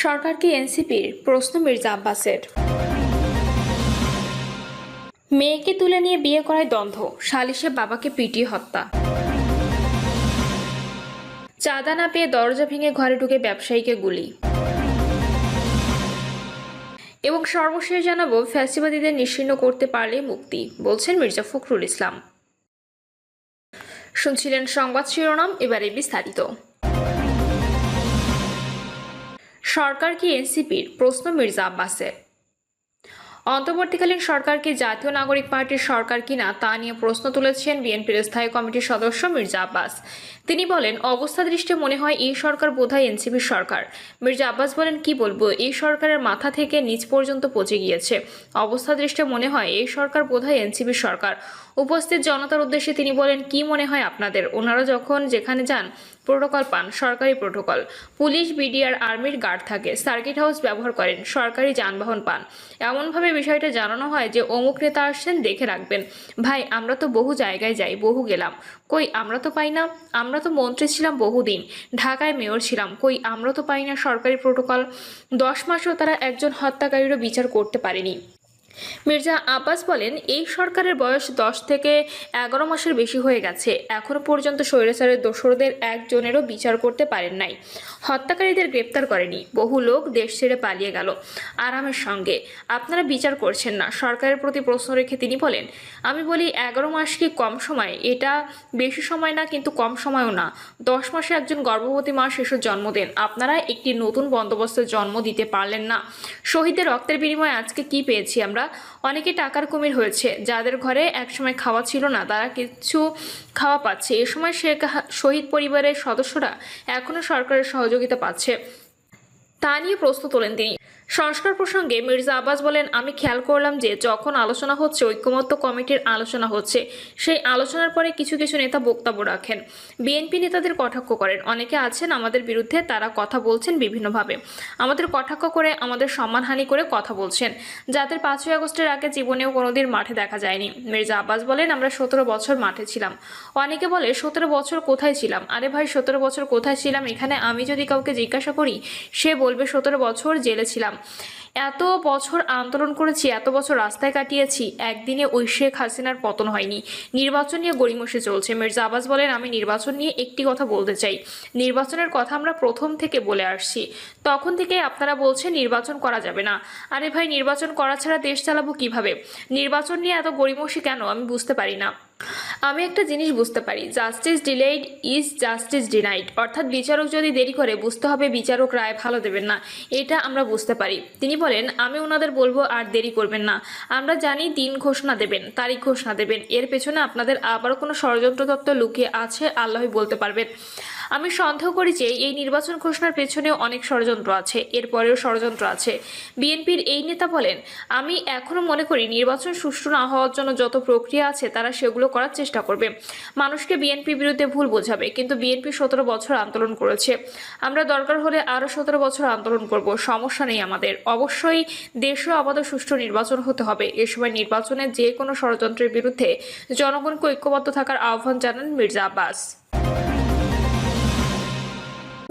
সরকার কি এনসিপির? প্রশ্ন মির্জা আব্বাসের। মেয়েকে তুলে নিয়ে বিয়ে করায় দ্বন্দ্ব, সালিশে বাবাকে পিটিয়ে হত্যা। চাঁদা না পেয়ে দরজা ভেঙে ঘরে ঢুকে ব্যবসায়ীকে গুলি। এবং সর্বশেষ জানাবো, ফ্যাসিবাদীদের নিশ্চিহ্ন করতে পারলে মুক্তি, বলছেন মির্জা ফখরুল ইসলাম। শুনছিলেন সংবাদ শিরোনাম, এবারে বিস্তারিত। সরকার কি এনসিপির? প্রশ্ন মির্জা আব্বাসের। অন্তর্বর্তীকালীন সরকার কি জাতীয় নাগরিক পার্টির সরকার কিনা তা নিয়ে প্রশ্ন তুলেছেন বিএনপির স্থায়ী কমিটির সদস্য মির্জা আব্বাস। তিনি বলেন, অবস্থা দৃষ্টে মনে হয় এই সরকার বোধহয় এনসিপির সরকার। মির্জা আব্বাস বলেন, কি বলবো, এই সরকারের মাথা থেকে নিচ পর্যন্ত পচে গিয়েছে। অবস্থা দৃষ্টে মনে হয় এই সরকার বোধহয় এনসিপির সরকার। উপস্থিত জনতার উদ্দেশ্যে তিনি বলেন, কি মনে হয় আপনাদের? ওনারা যখন যেখানে যান প্রোটোকল পান, সরকারি প্রোটোকল। পুলিশ, বিডিআর, আর্মির গার্ড থাকে, সার্কিট হাউস ব্যবহার করেন, সরকারি যানবাহন পান। এমনভাবে বিষয়টা জানানো হয় যে অমুক নেতা আসছেন, দেখে রাখবেন। ভাই, আমরা তো বহু জায়গায় যাই, বহু গেলাম, কই আমরা তো পাই না। আমরা তো মন্ত্রী ছিলাম বহুদিন, ঢাকায় মেয়র ছিলাম, কই আমরা তো পাই না সরকারি প্রোটোকল। 10 মাসেও তারা একজন হত্যাকারীরও বিচার করতে পারেনি। মির্জা আব্বাস বলেন, এই সরকারের বয়স 10 থেকে 11 মাসের বেশি হয়ে গেছে, এখনো পর্যন্ত স্বৈরাচারের দোসরদের একজনেরও বিচার করতে পারেন নাই, হত্যাকারীদের গ্রেপ্তার করেনি। বহু লোক দেশ ছেড়ে পালিয়ে গেল আরামের সঙ্গে, আপনারা বিচার করছেন না। সরকারের প্রতি প্রশ্ন রেখে তিনি বলেন, আমি বলি 11 মাস কি কম সময়? এটা বেশি সময় না, কিন্তু কম সময়ও না। 10 মাসে একজন গর্ভবতী মা শিশুর জন্ম দেন, আপনারা একটি নতুন বন্দোবস্তের জন্ম দিতে পারলেন না। শহীদের রক্তের বিনিময়ে আজকে কি পেয়েছি আমরা? অনেকে টাকার কুমির হয়েছে, যাদের ঘরে একসময় খাওয়া ছিল না তারা কিছু খাওয়া পাচ্ছে। এ সময় শহীদ পরিবারের সদস্যরা এখনো সরকারের সহযোগিতা পাচ্ছে। তা নিয়ে প্রশ্ন তোলেন তিনি। সংস্কার প্রসঙ্গে মির্জা আব্বাস বলেন, আমি খেয়াল করলাম যে যখন আলোচনা হচ্ছে, ঐকমত্য কমিটির আলোচনা হচ্ছে, সেই আলোচনার পরে কিছু কিছু নেতা বক্তব্য রাখেন, বিএনপি নেতাদের কটাক্ষ করেন। অনেকে আছেন আমাদের বিরুদ্ধে, তারা কথা বলছেন বিভিন্নভাবে, আমাদের কটাক্ষ করে, আমাদের সম্মানহানি করে কথা বলছেন, যাদের 5ই আগস্টের আগে জীবনেও কোনোদিন মাঠে দেখা যায়নি। মির্জা আব্বাস বলেন, আমরা 17 বছর মাঠে ছিলাম। অনেকে বলে 17 বছর কোথায় ছিলাম? আরে ভাই, 17 বছর কোথায় ছিলাম এখানে আমি যদি কাউকে জিজ্ঞাসা করি, সে বলবে 17 বছর জেলে ছিলাম, এত বছর আন্দোলন করেছি, এত বছর রাস্তায় কাটিয়েছি, একদিনে ওই শেখ হাসিনার পতন হয়নি। নির্বাচন নিয়ে গড়িমসে চলছে। মির্জা আব্বাস বলেন, আমি নির্বাচন নিয়ে একটি কথা বলতে চাই। নির্বাচনের কথা আমরা প্রথম থেকে বলে আসছি, তখন থেকে আপনারা বলছেন নির্বাচন করা যাবে না। আরে ভাই, নির্বাচন করা ছাড়া দেশ চালাবো কিভাবে? নির্বাচন নিয়ে এত গড়িমসি কেন আমি বুঝতে পারি না। আমি একটা জিনিস বুঝতে পারি, justice delayed is justice denied, অর্থাৎ বিচারক যদি দেরি করে, বুঝতে হবে বিচারক রায় ভালো দেবেন না, এটা আমরা বুঝতে পারি। তিনি বলেন, আমি ওনাদের বলবো আর দেরি করবেন না। আমরা জানি দিন ঘোষণা দেবেন, তারিখ ঘোষণা দেবেন, এর পেছনে আপনাদের আবারও কোনো ষড়যন্ত্র তত্ত্ব লুকিয়ে আছে, আল্লাহই বলতে পারবেন। আমি সন্দেহ করি যে এই নির্বাচন ঘোষণার পেছনেও অনেক ষড়যন্ত্র আছে, এরপরেও ষড়যন্ত্র আছে। বিএনপির এই নেতা বলেন, আমি এখনো মনে করি নির্বাচন সুষ্ঠু না হওয়ার জন্য যত প্রক্রিয়া আছে তারা সেগুলো করার চেষ্টা করবে, মানুষকে বিএনপি বিরুদ্ধে ভুল বোঝাবে। কিন্তু বিএনপি 17 বছর আন্দোলন করেছে, আমরা দরকার হলে আরো 17 বছর আন্দোলন করব, সমস্যা নেই আমাদের। অবশ্যই দেশেও আমাদের সুষ্ঠু নির্বাচন হতে হবে। এ সময় নির্বাচনে যে কোনো ষড়যন্ত্রের বিরুদ্ধে জনগণকে ঐক্যবদ্ধ থাকার আহ্বান জানান মির্জা আব্বাস।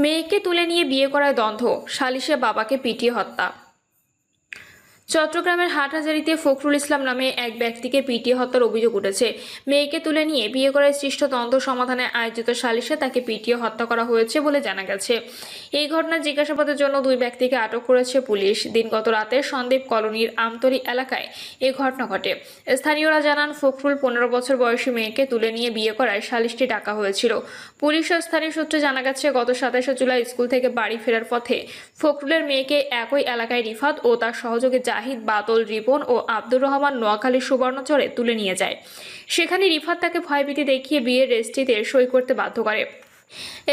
মেয়েকে তুলে নিয়ে বিয়ে করায় দ্বন্দ্ব, সালিশে বাবাকে পিটিয়ে হত্যা। চট্টগ্রামের হাটহাজারীতে ফখরুল ইসলাম নামে এক ব্যক্তিকে পিটিয়ে হত্যার অভিযোগ উঠেছে। মেয়েকে তুলে নিয়ে বিয়ে করায় সৃষ্ট দ্বন্দ্ব সমাধানে আয়োজিত সালিশে তাকে পিটিয়ে হত্যা করা হয়েছে বলে জানা গেছে। এই ঘটনার জিজ্ঞাসাবাদের জন্য 2 ব্যক্তিকে আটক করেছে পুলিশ। দিনগত রাতে সন্দ্বীপ কলোনির আমতলী এলাকায় এই ঘটনা ঘটে। স্থানীয়রা জানান, ফখরুল 15 বছর বয়সী মেয়েকে তুলে নিয়ে বিয়ে করায় সালিশটি ডাকা হয়েছিল। পুলিশ ও স্থানীয় সূত্রে জানা গেছে, গত 27 জুলাই স্কুল থেকে বাড়ি ফেরার পথে ফখরুলের মেয়েকে একই এলাকায় রিফাত ও তার সহযোগী জাহিদ, বাদল, রিপন ও আব্দুর রহমান নোয়াখালীর সুবর্ণচরে তুলে নিয়ে যায়। সেখানে রিফাত তাকে ভয়ভীতি দেখিয়ে বিয়ের রেজিস্ট্রিতে সই করতে বাধ্য করে।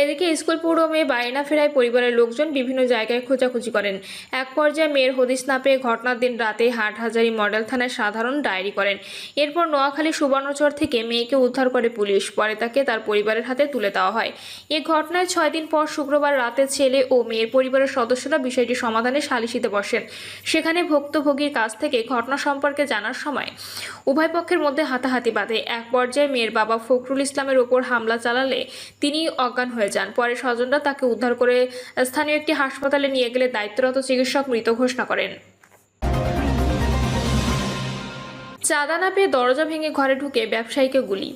এদিকে স্কুল পড়ুয়া মেয়ে বাড়ি না ফেরায় পরিবারের লোকজন বিভিন্ন জায়গায় খোঁজাখুঁজি করেন। এক পর্যায়ে মেয়ের হদিস না পেয়ে ঘটনার দিন রাতে হাটহাজারী মডেল থানায় সাধারণ ডায়েরি করেন। এরপর নোয়াখালী সুবর্ণচর থেকে মেয়েকে উদ্ধার করে পুলিশ, পরে তাকে তার পরিবারের হাতে তুলে দেওয়া হয়। এ ঘটনায় 6 দিন পর শুক্রবার রাতে ছেলে ও মেয়ের পরিবারের সদস্যরা বিষয়টি সমাধানে সালিশিতে বসেন। সেখানে ভুক্তভোগীর কাছ থেকে ঘটনা সম্পর্কে জানার সময় উভয় পক্ষের মধ্যে হাতাহাতি বাধে। এক পর্যায়ে মেয়ের বাবা ফখরুল ইসলামের ওপর হামলা চালালে তিনি অজ্ঞান হয়ে যান। পরে স্বজনরা তাকে উদ্ধার করে স্থানীয় একটি হাসপাতালে নিয়ে গেলে দায়িত্বরত চিকিৎসক মৃত ঘোষণা করেন। চাঁদা না পেয়ে দরজা ভেঙে ঘরে ঢুকে ব্যবসায়ীকে গুলি।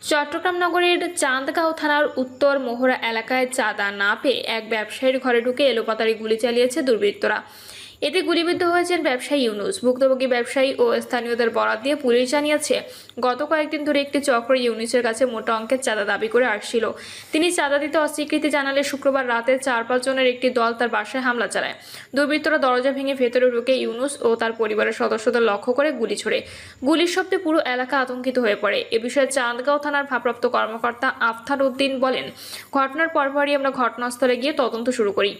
চট্টগ্রাম নগরের চান্দগাঁও থানার উত্তর মোহরা এলাকায় চাঁদা না পেয়ে এক ব্যবসায়ীর ঘরে ঢুকে এলোপাতাড়ি গুলি চালিয়েছে দুর্বৃত্তরা। এতে গুলিবিদ্ধ হয়েছেন ব্যবসায়ী ইউনুস। ভুক্তভোগী ব্যবসায়ী ও স্থানীয়দের বরাত দিয়ে পুলিশ জানিয়েছে, গত কয়েকদিন ধরে একটি চক্র ইউনুসের কাছে মোটা অঙ্কের চাঁদা দাবি করে আসছিল। তিনি চাঁদা দিতে অস্বীকৃতি জানালে শুক্রবার রাতে 4-5 জনের একটি দল তার বাসায় হামলা চালায়। দুর্বৃত্তরা দরজা ভেঙে ভেতরে ঢুকে ইউনুস ও তার পরিবারের সদস্যদের লক্ষ্য করে গুলি ছোড়ে। গুলির শব্দে পুরো এলাকা আতঙ্কিত হয়ে পড়ে। এ বিষয়ে চান্দগাঁও থানার ভারপ্রাপ্ত কর্মকর্তা আফতার উদ্দিন বলেন, ঘটনার পরপরই আমরা ঘটনাস্থলে গিয়ে তদন্ত শুরু করি।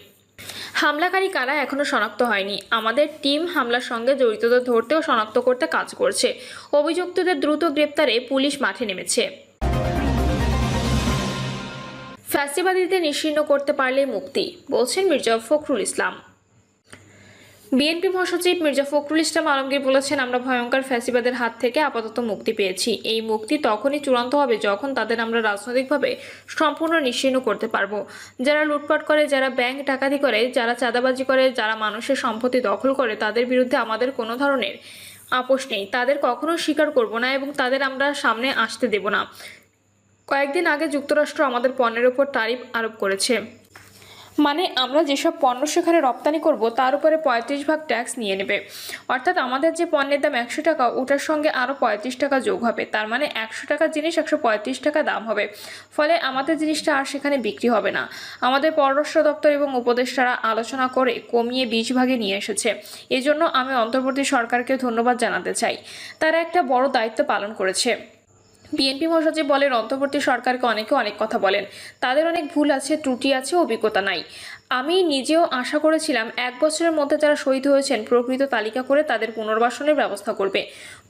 হামলাকারী কারা এখনো শনাক্ত হয়নি। আমাদের টিম হামলার সঙ্গে জড়িতদের ধরতে ও শনাক্ত করতে কাজ করছে। অভিযুক্তদের দ্রুত গ্রেপ্তারে পুলিশ মাঠে নেমেছে। ফ্যাসিবাদীদের নিশ্চিহ্ন করতে পারলে মুক্তি, বলছেন মির্জা ফখরুল ইসলাম। বিএনপি মহাসচিব মির্জা ফখরুল ইসলাম আলমগীর বলেছেন, আমরা ভয়ঙ্কর ফ্যাসিবাদের হাত থেকে আপাতত মুক্তি পেয়েছি। এই মুক্তি তখনই চূড়ান্ত হবে যখন তাদের আমরা রাজনৈতিকভাবে সম্পূর্ণ নিশ্চিহ্ন করতে পারবো। যারা লুটপাট করে, যারা ব্যাংক ডাকাতি করে, যারা চাঁদাবাজি করে, যারা মানুষের সম্পত্তি দখল করে, তাদের বিরুদ্ধে আমাদের কোনো ধরনের আপোষ নেই। তাদের কখনো স্বীকার করব না এবং তাদের আমরা সামনে আসতে দেব না। কয়েকদিন আগে যুক্তরাষ্ট্র আমাদের পণ্যের উপর ট্যারিফ আরোপ করেছে। মানে আমরা যেসব পণ্য সেখানে রপ্তানি করব তার উপরে 35% ট্যাক্স নিয়ে নেবে। অর্থাৎ আমাদের যে পণ্যের দাম 100 টাকা, ওটার সঙ্গে আরও 35 টাকা যোগ হবে। তার মানে 100 টাকার জিনিস 135 টাকা দাম হবে। ফলে আমাদের জিনিসটা আর সেখানে বিক্রি হবে না। আমাদের পররাষ্ট্র দপ্তর এবং উপদেষ্টারা আলোচনা করে কমিয়ে 20 ভাগে নিয়ে এসেছে। এজন্য আমি অন্তর্বর্তী সরকারকে ধন্যবাদ জানাতে চাই। তারা একটা বড় দায়িত্ব পালন করেছে। বিএনপি মহাসচিব বলেন, অন্তর্বর্তী সরকারকে অনেকে অনেক কথা বলেন, তাদের অনেক ভুল আছে, ত্রুটি আছে, অভিজ্ঞতা নাই। আমি নিজেও আশা করেছিলাম 1 বছরের মধ্যে যারা শহীদ হয়েছেন প্রকৃত তালিকা করে তাদের পুনর্বাসনের ব্যবস্থা করবে।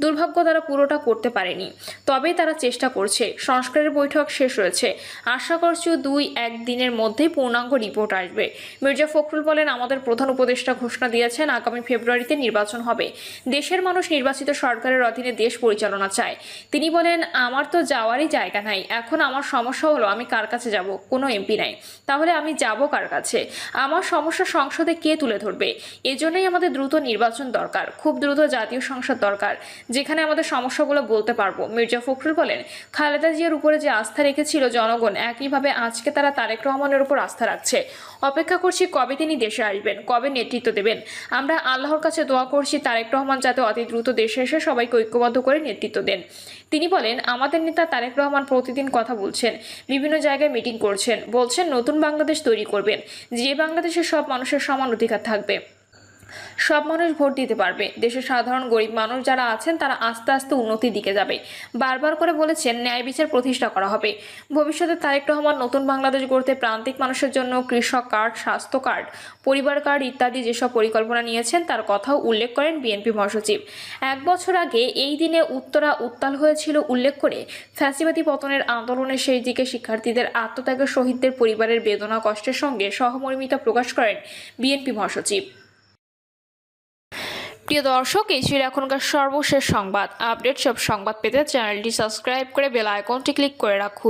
দুর্ভাগ্য তারা পুরোটা করতে পারেনি, তবেই তারা চেষ্টা করছে। সংস্কারের বৈঠক শেষ হয়েছে, আশা করছি 2-1 দিনের মধ্যেই পূর্ণাঙ্গ রিপোর্ট আসবে। মির্জা ফখরুল বলেন, আমাদের প্রধান উপদেষ্টা ঘোষণা দিয়েছেন আগামী ফেব্রুয়ারিতে নির্বাচন হবে। দেশের মানুষ নির্বাচিত সরকারের অধীনে দেশ পরিচালনা চায়। তিনি বলেন, আমার তো যাওয়ারই জায়গা নাই। এখন আমার সমস্যা হলো আমি কার কাছে যাব? কোনো এমপি নাই, তাহলে আমি যাব কার কাছে? আমার সমস্যা সংসদে কে তুলে ধরবে? এজন্যই আমাদের দ্রুত নির্বাচন দরকার, খুব দ্রুত জাতীয় সংসদ দরকার, যেখানে আমাদের সমস্যাগুলো বলতে পারবো। মির্জা ফখরুল বলেন, খালেদা জিয়ার উপরে যে আস্থা রেখেছিল জনগণ, একইভাবে আজকে তারা তারেক রহমানের উপর আস্থা রাখছে। অপেক্ষা করছি কবে তিনি দেশে আসবেন, কবে নেতৃত্ব দেবেন। আমরা আল্লাহর কাছে দোয়া করছি তারেক রহমান যাতে অতি দ্রুত দেশে এসে সবাইকে ঐক্যবদ্ধ করে নেতৃত্ব দেন। তিনি বলেন, আমাদের নেতা তারেক রহমান প্রতিদিন কথা বলছেন, বিভিন্ন জায়গায় মিটিং করছেন, বলছেন নতুন বাংলাদেশ তৈরি করবেন, যে বাংলাদেশে সব মানুষের সমান অধিকার থাকবে, সব মানুষ ভোট দিতে পারবে। দেশের সাধারণ গরিব মানুষ যারা আছেন তারা আস্তে আস্তে উন্নতির দিকে যাবে। বারবার করে বলেছেন ন্যায় বিচার প্রতিষ্ঠা করা হবে। ভবিষ্যতে তারেক রহমান নতুন বাংলাদেশ গড়তে প্রান্তিক মানুষের জন্য কৃষক কার্ড, স্বাস্থ্য কার্ড, পরিবার কার্ড ইত্যাদি যেসব পরিকল্পনা নিয়েছেন তার কথাও উল্লেখ করেন বিএনপি মহাসচিব। 1 বছর আগে এই দিনে উত্তরা উত্তাল হয়েছিল উল্লেখ করে ফ্যাসিবাদী পতনের আন্দোলনের শেষ দিকে শিক্ষার্থীদের আত্মত্যাগের শহীদদের পরিবারের বেদনা কষ্টের সঙ্গে সহমর্মিতা প্রকাশ করেন বিএনপি মহাসচিব। প্রিয় দর্শক, এই ছিল এখনকার সর্বশেষ সংবাদ। আপডেট সব সংবাদ পেতে চ্যানেলটি সাবস্ক্রাইব করে বেল আইকনটি ক্লিক করে রাখুন।